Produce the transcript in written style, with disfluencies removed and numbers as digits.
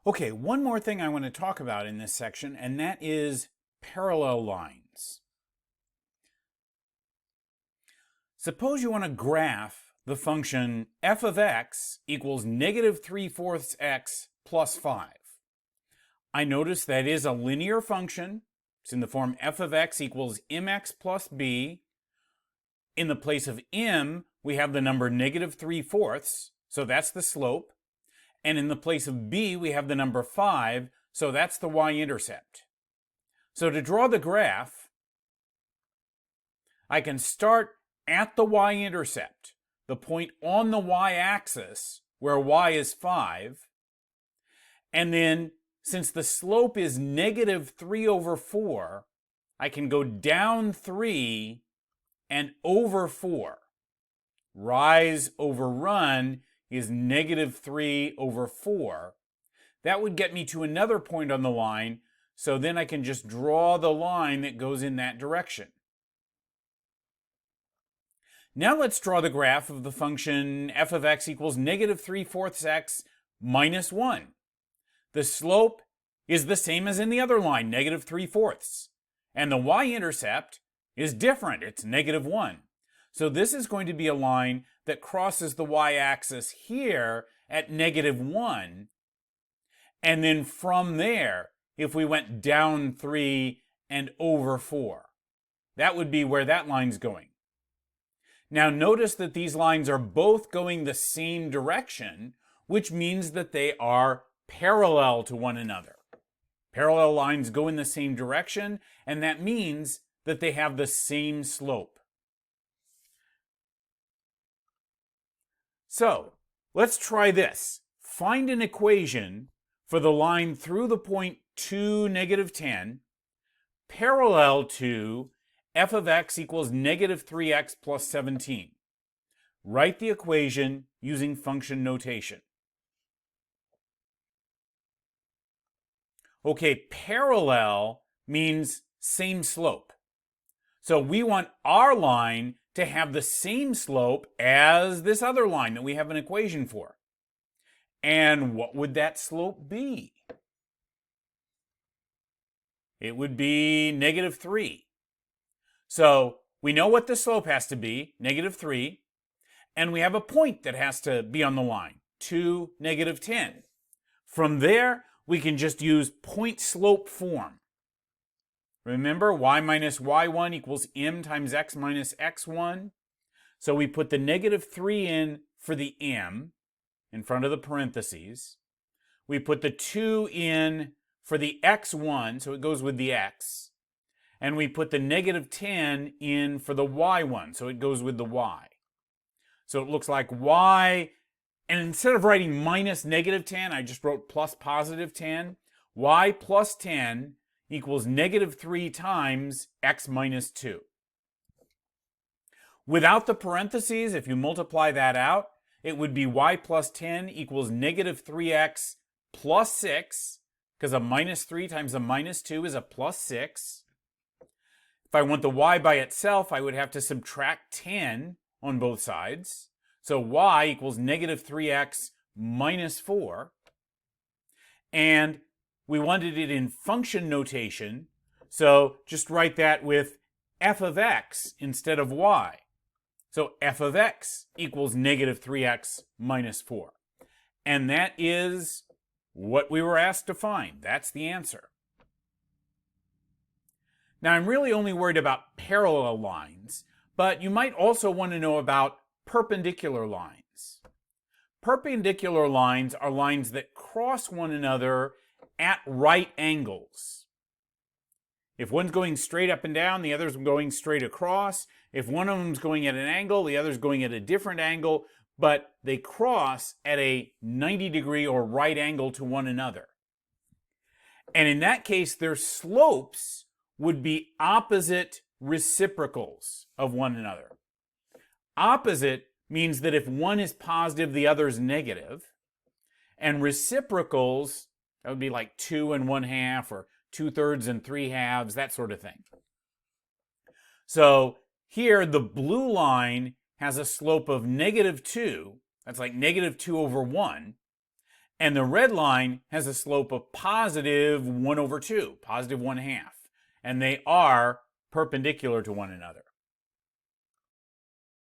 Okay, one more thing I want to talk about in this section, and that is parallel lines. Suppose you want to graph the function f of x equals negative 3/4 x plus 5. I notice that is a linear function. It's in the form f of x equals mx plus b. In the place of m, we have the number negative 3/4, so that's the slope. And in the place of b, we have the number 5, so that's the y-intercept. So to draw the graph, I can start at the y-intercept, the point on the y-axis where y is 5, and then since the slope is negative 3/4, I can go down 3 and over 4. Rise over run is negative 3/4. That would get me to another point on the line, so then I can just draw the line that goes in that direction. Now let's draw the graph of the function f of x equals negative 3/4 x minus 1. The slope is the same as in the other line, negative 3/4. And the y-intercept is different, it's negative 1. So this is going to be a line that crosses the y-axis here at negative 1. And then from there, if we went down 3 and over 4, that would be where that line's going. Now notice that these lines are both going the same direction, which means that they are parallel to one another. Parallel lines go in the same direction, and that means that they have the same slope. So, let's try this. Find an equation for the line through the point 2, negative 10, parallel to f of x equals negative 3x plus 17. Write the equation using function notation. Okay, parallel means same slope. So we want our line to have the same slope as this other line that we have an equation for. And what would that slope be? It would be negative 3. So we know what the slope has to be, negative 3, and we have a point that has to be on the line, 2, negative 10. From there, we can just use point slope form. Remember, y minus y1 equals m times x minus x1. So we put the negative 3 in for the m in front of the parentheses. We put the 2 in for the x1, so it goes with the x. And we put the negative 10 in for the y1, so it goes with the y. So it looks like y, and instead of writing minus negative 10, I just wrote plus positive 10. Y plus 10 equals negative 3 times x minus 2. Without the parentheses, if you multiply that out, it would be y plus 10 equals negative 3x plus 6, because a minus 3 times a minus 2 is a plus 6. If I want the y by itself, I would have to subtract 10 on both sides. So y equals negative 3x minus 4. And we wanted it in function notation, so just write that with f of x instead of y. So f of x equals negative 3x minus 4. And that is what we were asked to find. That's the answer. Now, I'm really only worried about parallel lines, but you might also want to know about perpendicular lines. Perpendicular lines are lines that cross one another at right angles. If one's going straight up and down, the other's going straight across. If one of them's going at an angle, the other's going at a different angle, but they cross at a 90-degree or right angle to one another. And in that case, their slopes would be opposite reciprocals of one another. Opposite means that if one is positive, the other is negative. And reciprocals, that would be like 2 1/2 or 2/3 and 3/2, that sort of thing. So here, the blue line has a slope of negative 2. That's like negative 2/1. And the red line has a slope of positive 1/2, positive 1/2. And they are perpendicular to one another.